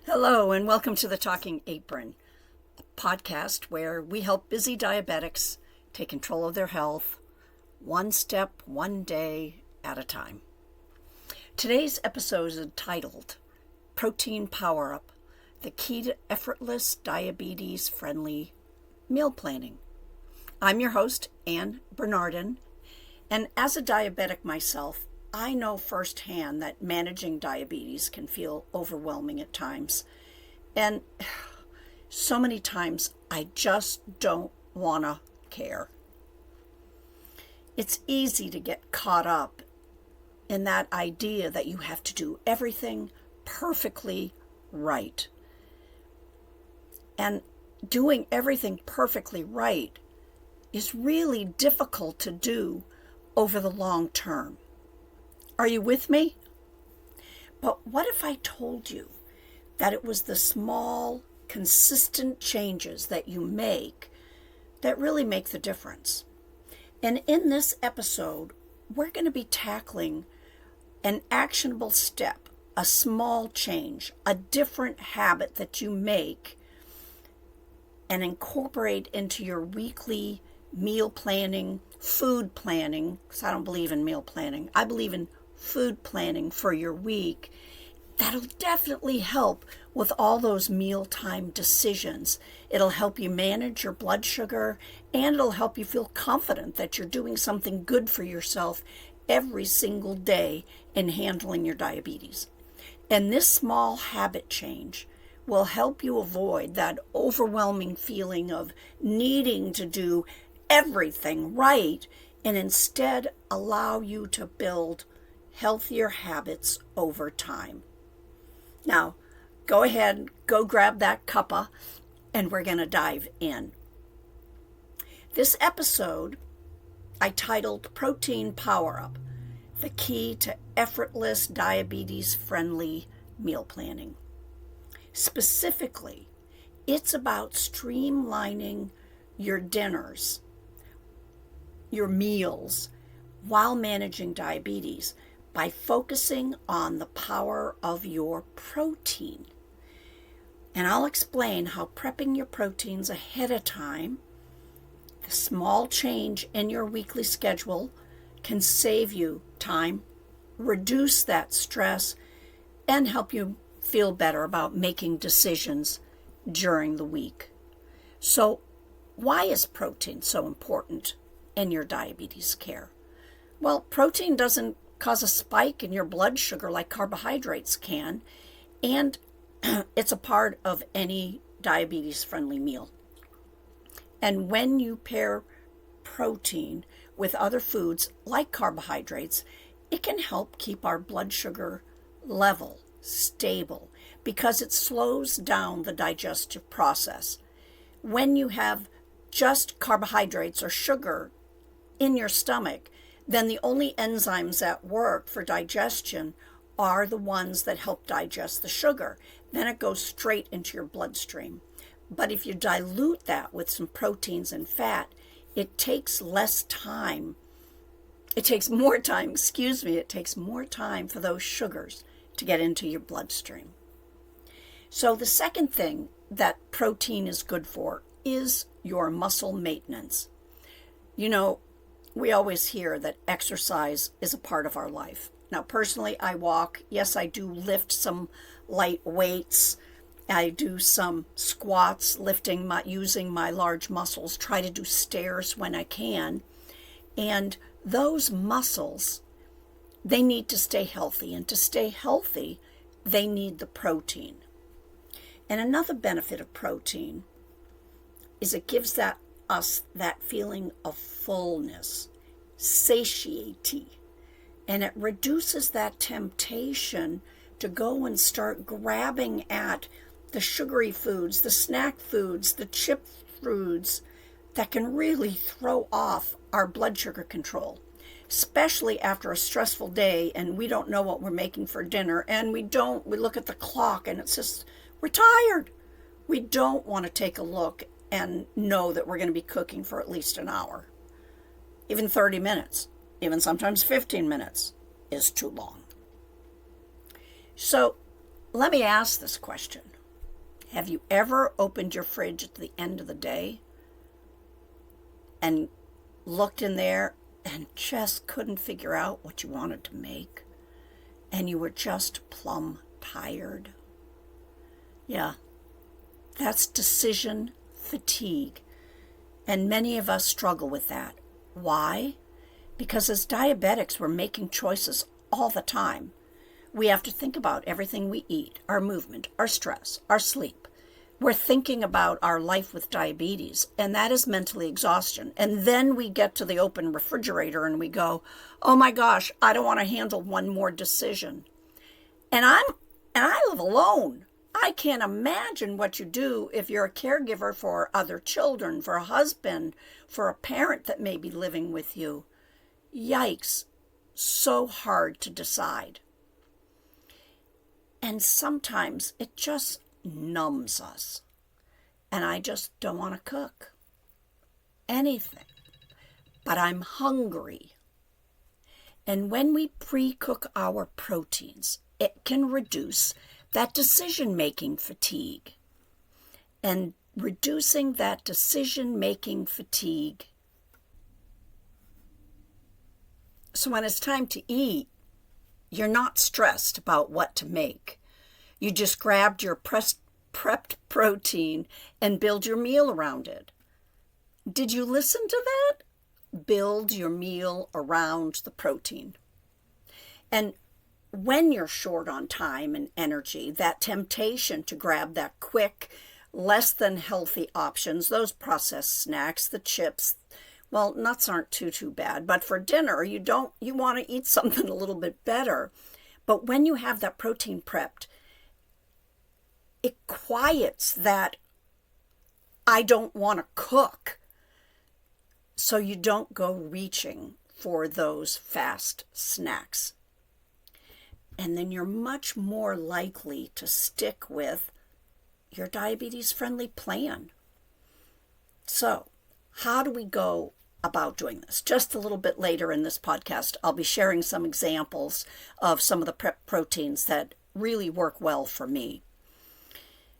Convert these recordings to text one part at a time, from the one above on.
Hello, and welcome to the Talking Apron, a podcast where we help busy diabetics take control of their health, one step, one day at a time. Today's episode is entitled Protein Power Up, the Key to Effortless Diabetes-Friendly Meal Planning. I'm your host, Ann Bernardin, and as a diabetic myself, I know firsthand that managing diabetes can feel overwhelming at times. And so many times I just don't want to care. It's easy to get caught up in that idea that you have to do everything perfectly right. And doing everything perfectly right is really difficult to do over the long term. Are you with me? But what if I told you that it was the small, consistent changes that you make that really make the difference? And in this episode, we're going to be tackling an actionable step, a small change, a different habit that you make and incorporate into your weekly meal planning, food planning, because I don't believe in meal planning. I believe in food planning for your week. That'll definitely help with all those mealtime decisions. It'll help you manage your blood sugar, and it'll help you feel confident that you're doing something good for yourself every single day in handling your diabetes. And this small habit change will help you avoid that overwhelming feeling of needing to do everything right, and instead allow you to build healthier habits over time. Now, go ahead, go grab that cuppa, and we're going to dive in. This episode I titled Protein Power Up, the Key to Effortless Diabetes-Friendly Meal Planning. Specifically, it's about streamlining your dinners, your meals, while managing diabetes by focusing on the power of your protein. And I'll explain how prepping your proteins ahead of time, the small change in your weekly schedule, can save you time, reduce that stress, and help you feel better about making decisions during the week. So, why is protein so important in your diabetes care? Well, protein doesn't cause a spike in your blood sugar like carbohydrates can, and it's a part of any diabetes-friendly meal. And when you pair protein with other foods like carbohydrates, it can help keep our blood sugar level, stable, because it slows down the digestive process. When you have just carbohydrates or sugar in your stomach, then the only enzymes that work for digestion are the ones that help digest the sugar. Then it goes straight into your bloodstream. But if you dilute that with some proteins and fat, it takes less time. It takes more time, it takes more time for those sugars to get into your bloodstream. So the second thing that protein is good for is your muscle maintenance. You know, we always hear that exercise is a part of our life. Now, personally, I walk. Yes, I do lift some light weights. I do some squats, using my large muscles, try to do stairs when I can. And those muscles, they need to stay healthy. And to stay healthy, they need the protein. And another benefit of protein is it gives us that feeling of fullness, satiety, and it reduces that temptation to go and start grabbing at the sugary foods, the snack foods, the chip foods that can really throw off our blood sugar control, especially after a stressful day and we don't know what we're making for dinner, and we look at the clock and it's just, we're tired. We don't want to take a look and know that we're going to be cooking for at least an hour. Even 30 minutes, even sometimes 15 minutes is too long. So let me ask this question. Have you ever opened your fridge at the end of the day and looked in there and just couldn't figure out what you wanted to make? And you were just plumb tired? Yeah, that's decision fatigue. And many of us struggle with that. Why? Because as diabetics, we're making choices all the time. We have to think about everything we eat, our movement, our stress, our sleep. We're thinking about our life with diabetes, and that is mentally exhaustion. And then we get to the open refrigerator and we go, oh my gosh, I don't want to handle one more decision. And I live alone. I can't imagine what you do if you're a caregiver for other children, for a husband, for a parent that may be living with you. Yikes, so hard to decide. And sometimes it just numbs us. And I just don't want to cook anything. But I'm hungry. And when we pre-cook our proteins, it can reduce that decision-making fatigue. And reducing that decision-making fatigue, so when it's time to eat, you're not stressed about what to make. You just grabbed your prepped protein and build your meal around it. Did you listen to that? Build your meal around the protein. And when you're short on time and energy, that temptation to grab that quick, less than healthy options, those processed snacks, the chips, well, nuts aren't too bad, but for dinner, you want to eat something a little bit better. But when you have that protein prepped, it quiets that I don't want to cook. So you don't go reaching for those fast snacks. And then you're much more likely to stick with your diabetes-friendly plan. So, how do we go about doing this? Just a little bit later in this podcast, I'll be sharing some examples of some of the prep proteins that really work well for me.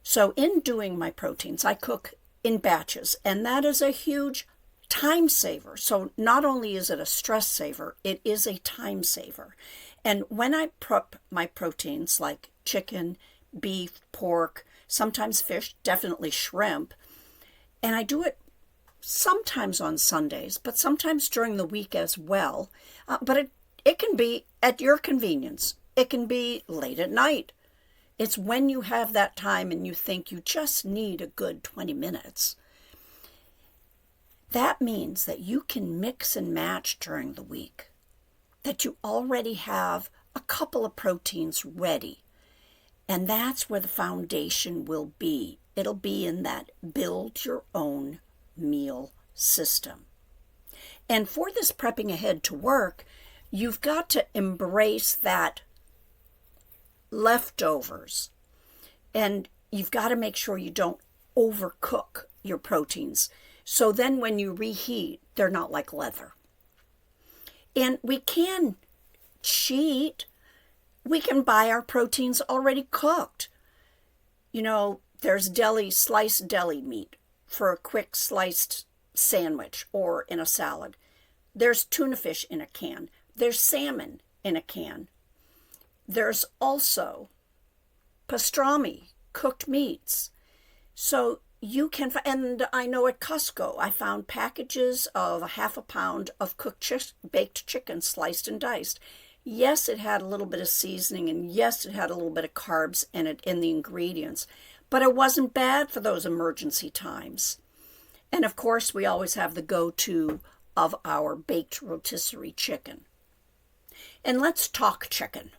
So in doing my proteins, I cook in batches, and that is a huge time saver. So not only is it a stress saver, it is a time saver. And when I prep my proteins like chicken, beef, pork, sometimes fish, definitely shrimp, and I do it sometimes on Sundays, but sometimes during the week as well. But it can be at your convenience. It can be late at night. It's when you have that time and you think you just need a good 20 minutes. That means that you can mix and match during the week, that you already have a couple of proteins ready. And that's where the foundation will be. It'll be in that build your own meal system. And for this prepping ahead to work, you've got to embrace that leftovers. And you've got to make sure you don't overcook your proteins. So then when you reheat, they're not like leather. And we can cheat. We can buy our proteins already cooked. You know, there's sliced deli meat for a quick sliced sandwich or in a salad. There's tuna fish in a can. There's salmon in a can. There's also pastrami, cooked meats. So you can, and I know at Costco, I found packages of a half a pound of baked chicken sliced and diced. Yes, it had a little bit of seasoning, and yes, it had a little bit of carbs in it in the ingredients, but it wasn't bad for those emergency times. And of course, we always have the go-to of our baked rotisserie chicken. And let's talk chicken.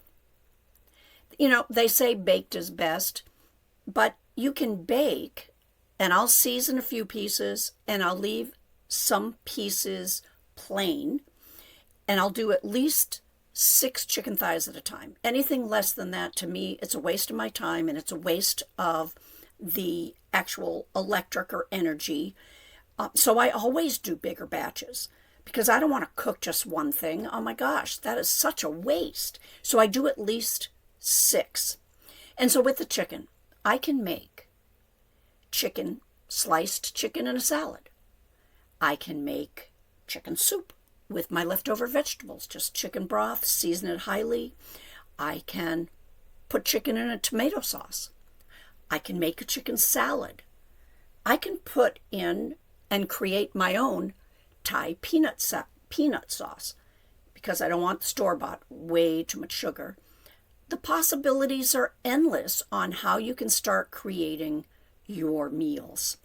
You know, they say baked is best, but you can bake, and I'll season a few pieces, and I'll leave some pieces plain, and I'll do at least 6 chicken thighs at a time. Anything less than that, to me, it's a waste of my time, and it's a waste of the actual electric or energy. So I always do bigger batches because I don't want to cook just one thing. Oh my gosh, that is such a waste. So I do at least 6. And so with the chicken, I can make chicken, sliced chicken in a salad. I can make chicken soup with my leftover vegetables, just chicken broth, season it highly. I can put chicken in a tomato sauce. I can make a chicken salad. I can put in and create my own Thai peanut sauce because I don't want the store-bought, way too much sugar. The possibilities are endless on how you can start creating your meals.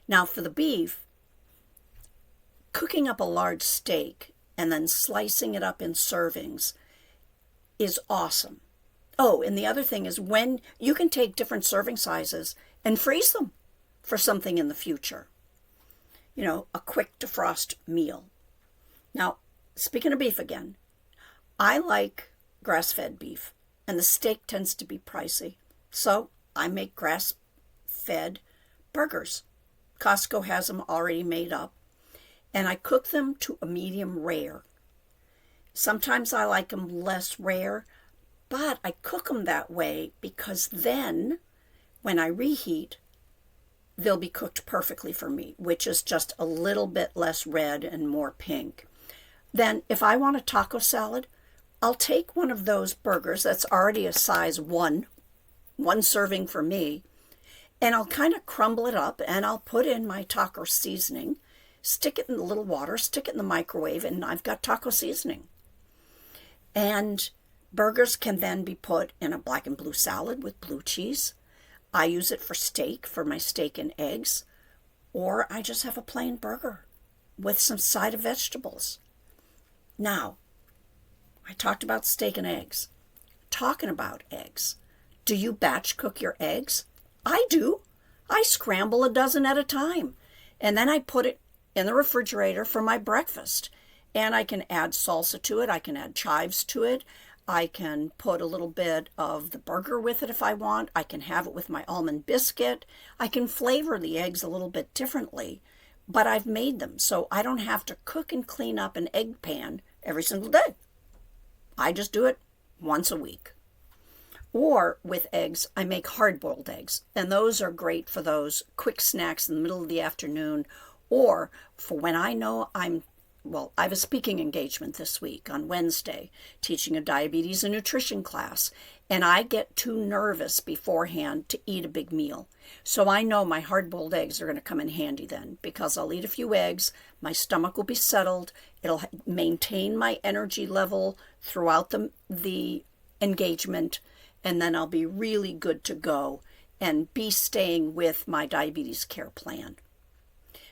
Now for the beef, cooking up a large steak and then slicing it up in servings is awesome. Oh, and the other thing is when you can take different serving sizes and freeze them for something in the future. You know, a quick defrost meal. Now, speaking of beef again, I like grass-fed beef, and the steak tends to be pricey. So I make grass-fed burgers. Costco has them already made up, and I cook them to a medium rare. Sometimes I like them less rare, but I cook them that way because then when I reheat, they'll be cooked perfectly for me, which is just a little bit less red and more pink. Then if I want a taco salad, I'll take one of those burgers that's already a size one serving for me, and I'll kind of crumble it up and I'll put in my taco seasoning, stick it in a little water, stick it in the microwave, and I've got taco seasoning. And burgers can then be put in a black and blue salad with blue cheese. I use it for steak, for my steak and eggs, or I just have a plain burger with some side of vegetables. Now, I talked about steak and eggs. Talking about eggs, do you batch cook your eggs? I do. I scramble a dozen at a time, and then I put it in the refrigerator for my breakfast. And I can add salsa to it. I can add chives to it. I can put a little bit of the burger with it if I want. I can have it with my almond biscuit. I can flavor the eggs a little bit differently, but I've made them so I don't have to cook and clean up an egg pan every single day. I just do it once a week. Or with eggs, I make hard-boiled eggs, and those are great for those quick snacks in the middle of the afternoon, or for when I know I have a speaking engagement this week on Wednesday, teaching a diabetes and nutrition class, and I get too nervous beforehand to eat a big meal. So I know my hard-boiled eggs are going to come in handy then, because I'll eat a few eggs, my stomach will be settled, it'll maintain my energy level throughout the engagement, and then I'll be really good to go and be staying with my diabetes care plan.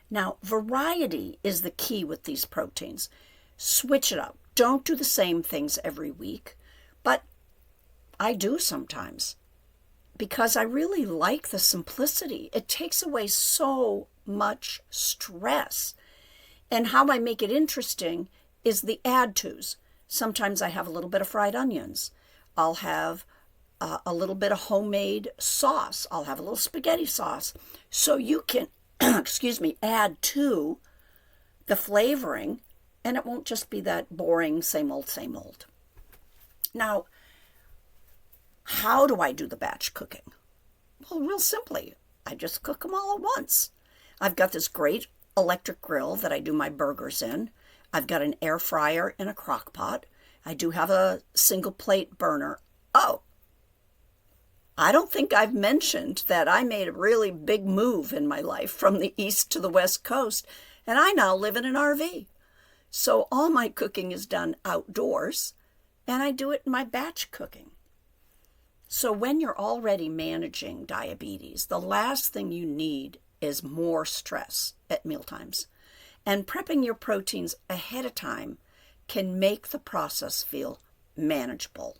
Now, variety is the key with these proteins. Switch it up. Don't do the same things every week, but I do sometimes because I really like the simplicity. It takes away so much stress. And how I make it interesting is the add-tos. Sometimes I have a little bit of fried onions. I'll have a little bit of homemade sauce. I'll have a little spaghetti sauce. So you can add to the flavoring, and it won't just be that boring same old, same old. Now, how do I do the batch cooking? Well, real simply, I just cook them all at once. I've got this great electric grill that I do my burgers in. I've got an air fryer and a crock pot. I do have a single plate burner. Oh, I don't think I've mentioned that I made a really big move in my life from the east to the west coast, and I now live in an RV. So all my cooking is done outdoors, and I do it in my batch cooking. So when you're already managing diabetes, the last thing you need is more stress at mealtimes. And prepping your proteins ahead of time can make the process feel manageable,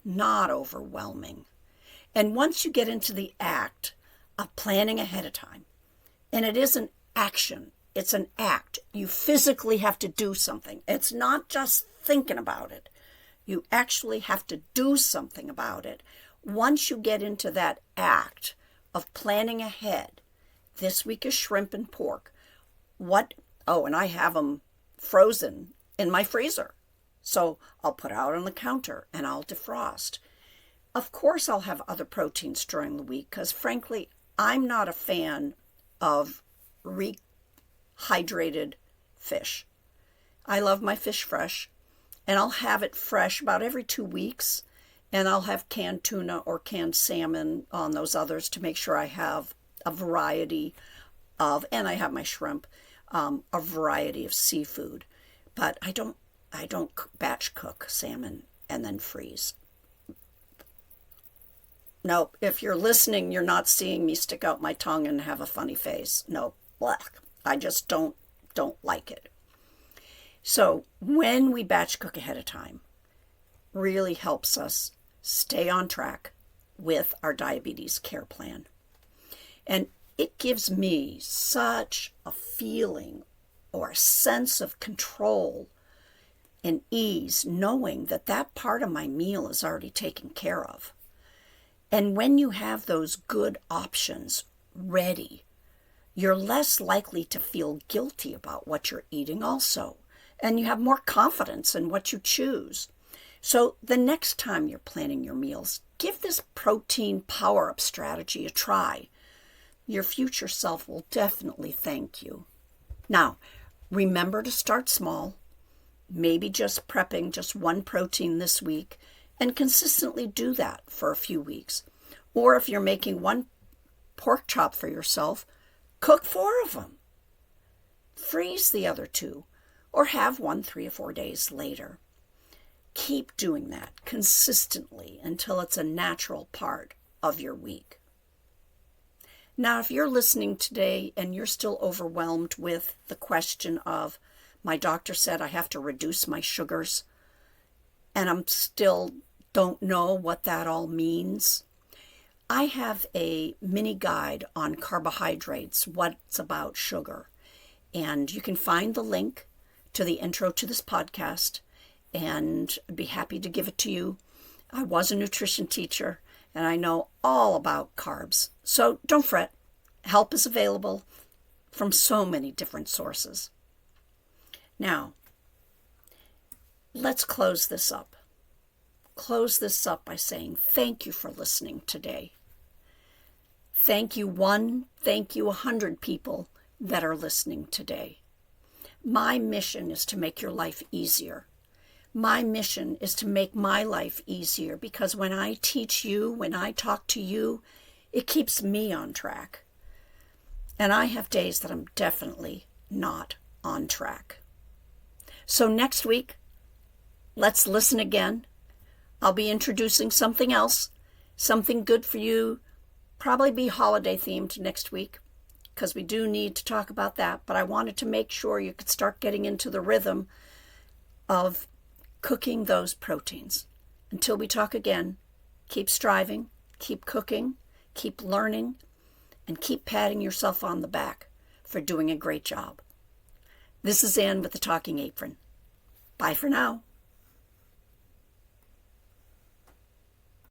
not overwhelming. And once you get into the act of planning ahead of time, and it is an action, it's an act. You physically have to do something. It's not just thinking about it. You actually have to do something about it. Once you get into that act of planning ahead, this week is shrimp and pork. And I have them frozen in my freezer. So I'll put out on the counter and I'll defrost. Of course, I'll have other proteins during the week because, frankly, I'm not a fan of rehydrated fish. I love my fish fresh, and I'll have it fresh about every 2 weeks, and I'll have canned tuna or canned salmon on those others to make sure I have a variety of, and I have my shrimp, a variety of seafood. But I don't batch cook salmon and then freeze. No, if you're listening, you're not seeing me stick out my tongue and have a funny face. No, black. I just don't like it. So when we batch cook ahead of time, really helps us stay on track with our diabetes care plan. And it gives me such a feeling or a sense of control and ease knowing that that part of my meal is already taken care of. And when you have those good options ready, you're less likely to feel guilty about what you're eating also. And you have more confidence in what you choose. So the next time you're planning your meals, give this protein power-up strategy a try. Your future self will definitely thank you. Now, remember to start small, maybe just prepping just one protein this week, and consistently do that for a few weeks. Or if you're making one pork chop for yourself, cook 4 of them. Freeze the other 2, or have one 3 or 4 days later. Keep doing that consistently until it's a natural part of your week. Now, if you're listening today and you're still overwhelmed with the question of, my doctor said I have to reduce my sugars, and I'm still don't know what that all means, I have a mini guide on carbohydrates, what's about sugar. And you can find the link to the intro to this podcast, and I'd be happy to give it to you. I was a nutrition teacher, and I know all about carbs. So don't fret. Help is available from so many different sources. Now, let's close this up. Close this up by saying thank you for listening today. Thank you 1, thank you 100 people that are listening today. My mission is to make your life easier. My mission is to make my life easier because when I teach you, when I talk to you, it keeps me on track. And I have days that I'm definitely not on track. So next week, let's listen again. I'll be introducing something else, something good for you, probably be holiday themed next week, because we do need to talk about that. But I wanted to make sure you could start getting into the rhythm of cooking those proteins. Until we talk again, keep striving, keep cooking, keep learning, and keep patting yourself on the back for doing a great job. This is Ann with the Talking Apron. Bye for now.